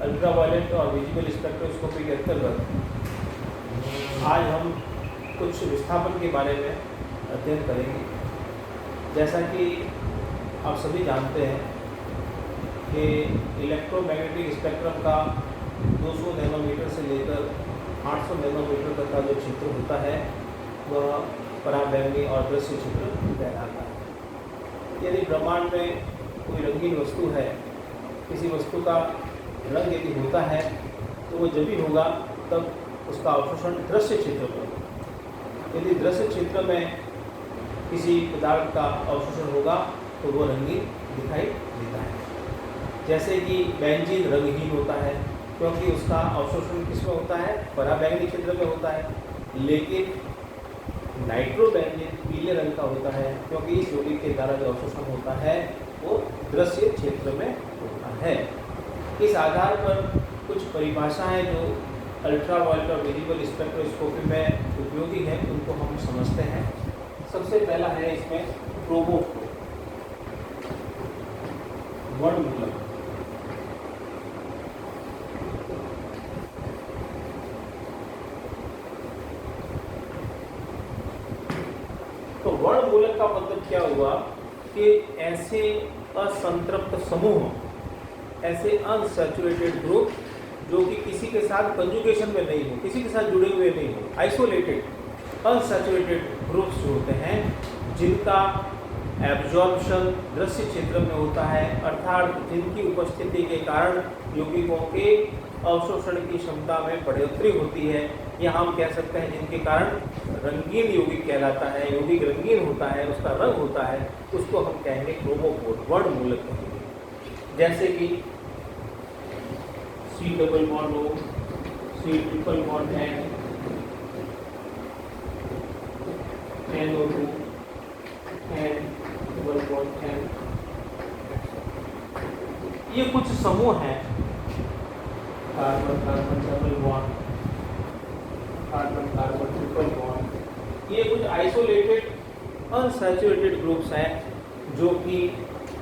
Ultraviolet और visible spectroscopy के अंतर्गत आज हम कुछ विस्थापन के बारे में अध्ययन करेंगे। जैसा कि आप सभी जानते हैं कि इलेक्ट्रोमैग्नेटिक स्पेक्ट्रम का 200 नैनोमीटर से लेकर 800 नैनोमीटर तक का जो क्षेत्र होता है वह पराबैंगनी और दृश्य क्षेत्र कहलाता है। यदि ब्रह्मांड में कोई रंगीन वस्तु है, किसी वस्तु का रंग यदि होता है तो वो जब भी होगा तब उसका अवशोषण दृश्य क्षेत्र में होगा। यदि दृश्य क्षेत्र में किसी पदार्थ का अवशोषण होगा तो वो रंगीन दिखाई देता है। जैसे कि बेंजीन रंगहीन होता है क्योंकि उसका अवशोषण किसमें होता है, पराबैंगनी क्षेत्र में होता है। लेकिन नाइट्रोबेंजीन पीले रंग का होता है क्योंकि इस यौगिक के द्वारा जो अवशोषण होता है वो दृश्य क्षेत्र में होता है। इस आधार पर कुछ परिभाषाएं जो अल्ट्रावायलेट और विजिबल स्पेक्ट्रोस्कोपी में उपयोगी है उनको हम समझते हैं। सबसे पहला है इसमें क्रोमोफोर, वर्णमूलक। तो वर्णमूलक का मतलब क्या हुआ कि ऐसे असंतृप्त समूह, ऐसे अनसैचुरेटेड ग्रुप जो कि किसी के साथ कंजुगेशन में नहीं हो, किसी के साथ जुड़े हुए नहीं हो, आइसोलेटेड अनसैचुरेटेड ग्रुप्स जो होते हैं जिनका एब्जॉर्प्शन दृश्य क्षेत्र में होता है, अर्थात जिनकी उपस्थिति के कारण यौगिकों के अवशोषण की क्षमता में बढ़ोतरी होती है, या हम कह सकते हैं जिनके कारण रंगीन यौगिक कहलाता है। यौगिक रंगीन होता है, उसका रंग होता है, उसको हम कहेंगे क्रोमोफोर, वर्णमूलक कहेंगे। जैसे कि C double bond O, C triple bond N, NO2, N double bond N। ये कुछ समूह हैं, carbon carbon double bond, carbon carbon triple bond. ये कुछ आइसोलेटेड अनसैचुरेटेड ग्रुप्स हैं जो कि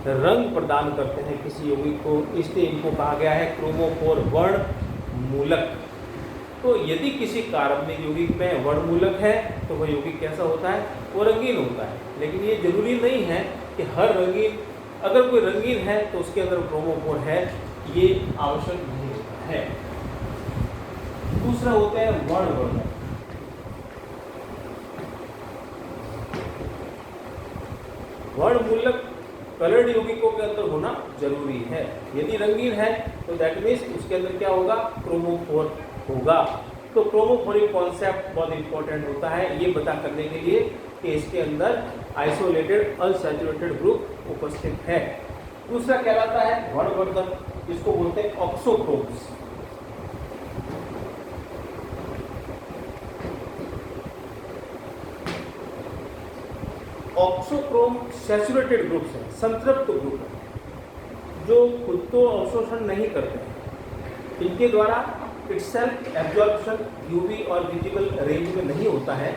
रंग प्रदान करते हैं किसी यौगिक को, इसलिए इनको कहा गया है क्रोमोफोर, वर्णमूलक। तो यदि किसी कार्बनिक यौगिक में वर्णमूलक है तो वह यौगिक कैसा होता है, वो रंगीन होता है। लेकिन ये जरूरी नहीं है कि हर रंगीन, अगर कोई रंगीन है तो उसके अंदर क्रोमोफोर है, ये आवश्यक नहीं होता है। दूसरा होता है वर्णवर्धक। वर्णमूलक कलर्ड यौगिकों के अंदर होना जरूरी है। यदि रंगीन है तो दैट मीन्स उसके अंदर क्या होगा, क्रोमोफोर होगा। तो क्रोमोफोरिक कॉन्सेप्ट बहुत इंपॉर्टेंट होता है ये बता करने के लिए कि इसके अंदर आइसोलेटेड अनसैचुरेटेड ग्रुप उपस्थित है। दूसरा कहलाता है वर्णवर्धक, जिसको बोलते हैं ऑक्सोक्रोम्स। ऑक्सोक्रोम सैचुरेटेड ग्रुप्स हैं, संतृप्त ग्रुप हैं जो खुद तो अवशोषण नहीं करते हैं। इनके द्वारा इटसेल्फ एब्जॉर्प्शन यूवी और विजिबल रेंज में नहीं होता है।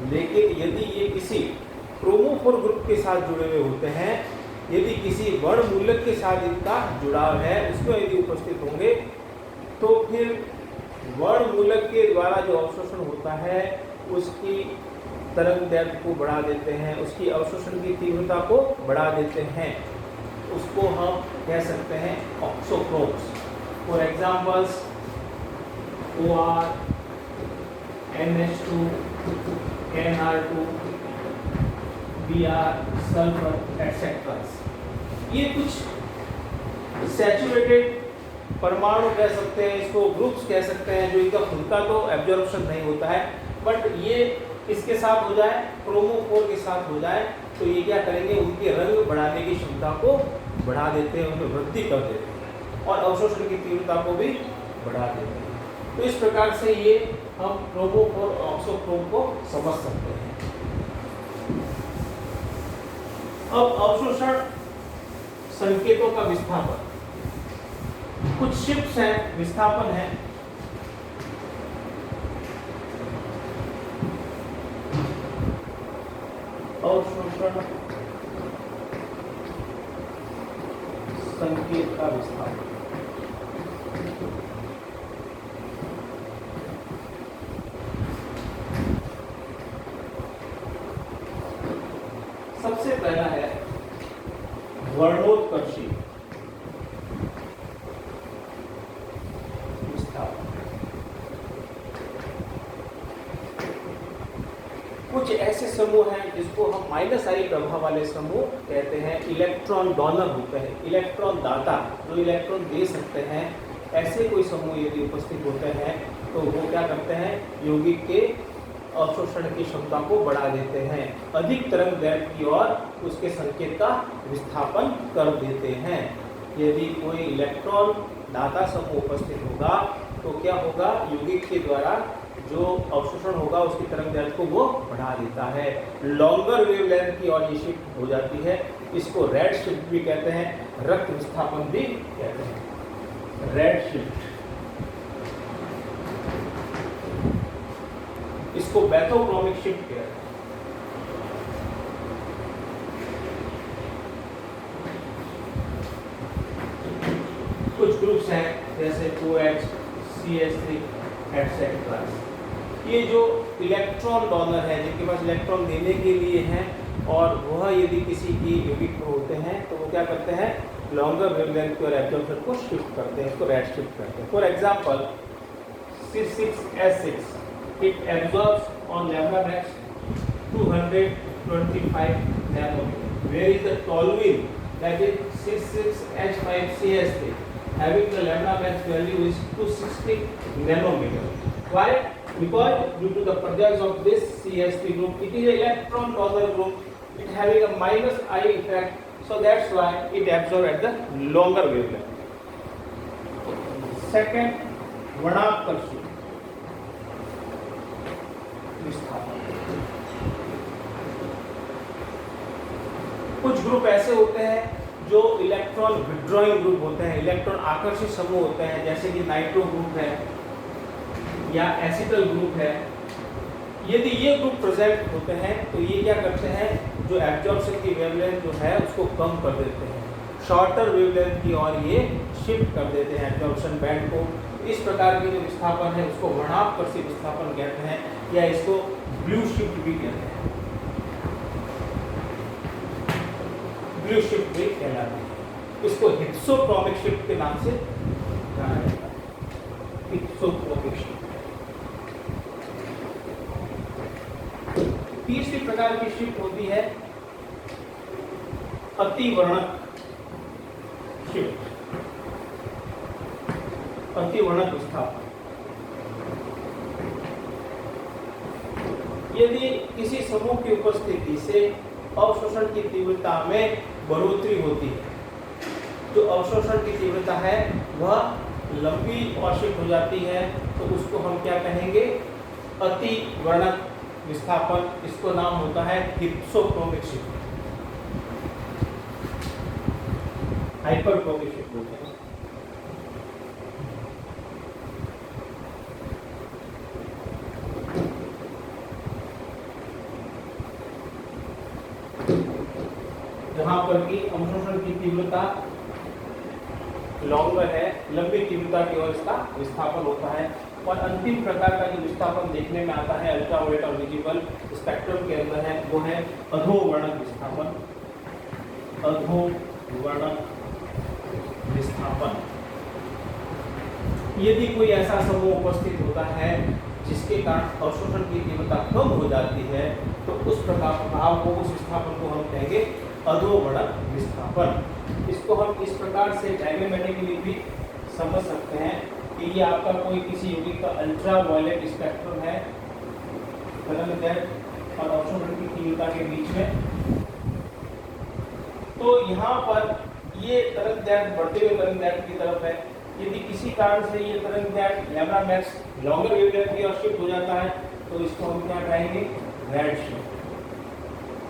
लेकिन यदि ये किसी क्रोमोफोर ग्रुप के साथ जुड़े हुए होते हैं, यदि किसी वर्णमूलक के साथ इनका जुड़ाव है, उसमें यदि उपस्थित होंगे तो फिर वर्णमूलक के द्वारा जो अवशोषण होता है उसकी तरंग दैर्घ्य को बढ़ा देते हैं, उसकी अवशोषण की तीव्रता को बढ़ा देते हैं। उसको हम कह सकते हैं auxochromes. For examples OR, NH2, NR2, Br, sulphur etcetera. ये कुछ सैचुरेटेड परमाणु कह सकते हैं, इसको ग्रुप्स कह सकते हैं, जो इनका खुद का तो एब्जॉर्प्शन नहीं होता है, बट ये इसके साथ हो जाए, क्रोमोफोर के साथ हो जाए तो ये क्या करेंगे, उनके रंग बढ़ाने की क्षमता को बढ़ा देते हैं, उनमें वृद्धि कर देते हैं और अवशोषण की तीव्रता को भी बढ़ा देते हैं। तो इस प्रकार से ये हम क्रोमोफोर और ऑक्सोक्रोम को समझ सकते हैं। अब अवशोषण संकेतों का विस्थापन, कुछ शिफ्ट्स हैं, विस्थापन है। अवशोषण संकेत का विस्थापन, कुछ ऐसे समूह हैं जिसको हम -I प्रभाव वाले समूह कहते हैं। इलेक्ट्रॉन डोनर होते हैं, इलेक्ट्रॉन दाता जो इलेक्ट्रॉन दे सकते हैं, ऐसे कोई समूह यदि उपस्थित होते हैं तो वो क्या करते हैं, यौगिक के अवशोषण की क्षमता को बढ़ा देते हैं, अधिक तरंग दैर्घ्य की ओर उसके संकेत का विस्थापन कर देते हैं। यदि कोई इलेक्ट्रॉन दाता समूह उपस्थित होगा तो क्या होगा, यौगिक के द्वारा जो अवशोषण होगा उसकी तरंग दैर्घ्य को वो बढ़ा देता है, लॉन्गर वेवलेंथ की ओर ये शिफ्ट हो जाती है। इसको रेड शिफ्ट भी कहते हैं, रक्त विस्थापन भी कहते हैं, रेड शिफ्ट। इसको बैथोक्रोमिक शिफ्ट कहते हैं। कुछ ग्रुप्स हैं जैसे OH, CH3 एटसेट्रा, ये जो इलेक्ट्रॉन डोनर है, जिनके पास इलेक्ट्रॉन देने के लिए हैं और वह यदि किसी की यौगिक में होते हैं तो वो क्या करते हैं, लॉन्गर वेवलेंथ और एब्जॉर्प्शन को शिफ्ट करते हैं, इसको रेड शिफ्ट करते हैं। For example C6H6 it absorbs on lambda max 225 nanometer, where is the toluene, that is C6H5CH3 having the lambda max value is 260 nanometer. Why? Because due to the presence of this CH3 group, it is an electron donor group, it having a -I effect, so that's why it absorbs at the longer wavelength. Second, वर्णाकर्षी विस्थापन। कुछ group ऐसे होते हैं जो electron withdrawing group होते हैं, electron आकर्षित समूह होते हैं, जैसे कि नाइट्रो ग्रुप है या एसिटल ग्रुप है। यदि ये ग्रुप प्रेजेंट होते हैं तो ये क्या करते हैं, जो एब्जॉर्प्शन की वेवलेंथ जो है उसको कम कर देते हैं, शॉर्टर वेवलेंथ की ओर ये शिफ्ट कर देते हैं एब्जॉर्प्शन बैंड को। इस प्रकार की जो विस्थापन है उसको वर्णाकर्षी विस्थापन कहते हैं, या इसको ब्लू शिफ्ट भी कहते हैं, ब्लू शिफ्ट भी कहलाती है। इसको हिप्सोक्रोमिक शिफ्ट के नाम से जाना जाता है, हिप्सोक्रोमिक शिफ्ट। तीसरी प्रकार की शिफ्ट होती है अतिवर्णक शिफ्ट, अतिवर्णक विस्थापन। यदि किसी समूह की उपस्थिति से अवशोषण की तीव्रता में बढ़ोतरी होती है, जो अवशोषण की तीव्रता है वह लंबी और शिफ्ट हो जाती है, तो उसको हम क्या कहेंगे, अतिवर्णक विस्थापन। इसको नाम होता है हिप्सोक्रोमिक शिफ्ट, हाइपरक्रोमिक शिफ्ट होता है। जहां पर कि अवशोषण की तीव्रता लॉन्गर है, लंबी तीव्रता की ओर इसका विस्थापन होता है। और अंतिम प्रकार का जो विस्थापन देखने में आता है अल्ट्रावायलेट और विजिबल स्पेक्ट्रम के अंदर है, वो है अधोवर्णक विस्थापन, अधोवर्णक विस्थापन। यदि कोई ऐसा समूह उपस्थित होता है जिसके कारण अवशोषण की तीव्रता कम हो जाती है, तो उस प्रभाव को, उस विस्थापन को हम कहेंगे अधोवर्णक विस्थापन। इसको हम इस प्रकार से डायग्रामेटिकली भी समझ सकते हैं कि ये आपका कोई किसी यौगिक का अल्ट्रावायलेट स्पेक्ट्रम है, तरंग दैर्घ्य और अवशोषण की तीव्रता के बीच में। तो यहाँ पर ये तरंग दैर्घ्य बढ़ते हुए तरंग दैर्घ्य की तरफ है। यदि किसी कारण से ये तरंग दैर्घ्य लैम्ब्डा मैक्स लॉन्गर वेवलेंथ की ओर शिफ्ट हो जाता है, तो इसको हम क्या कहेंगे, रेड शिफ्ट।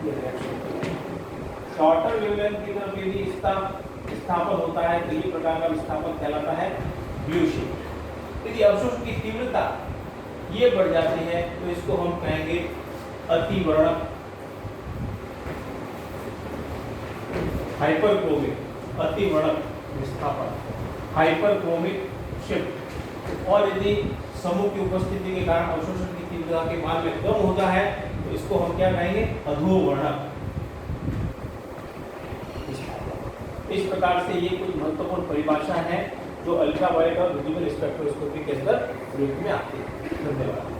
ये रेड शिफ्ट। शॉर्टर वेवलेंथ की तरफ यदि इसका विस्थापन होता है तो ये प्रकार का विस्थापन कहलाता है ब्लू शिफ्ट। यदि अवशोषण की तीव्रता ये बढ़ जाती है तो इसको हम कहेंगे अतिवर्णक, हाइपरक्रोमिक, अतिवर्णक विस्थापन, हाइपरक्रोमिक शिफ्ट। और यदि समूह की उपस्थिति के कारण अवशोषण की तीव्रता के मान में कम होता है तो इसको हम क्या कहेंगे, अधोवर्णक। इस प्रकार से ये कुछ महत्वपूर्ण परिभाषा है जो अल्ट्रावायलेट और विजिबल स्पेक्ट्रोस्कोपी के अंदर प्रयोग में आती है। धन्यवाद।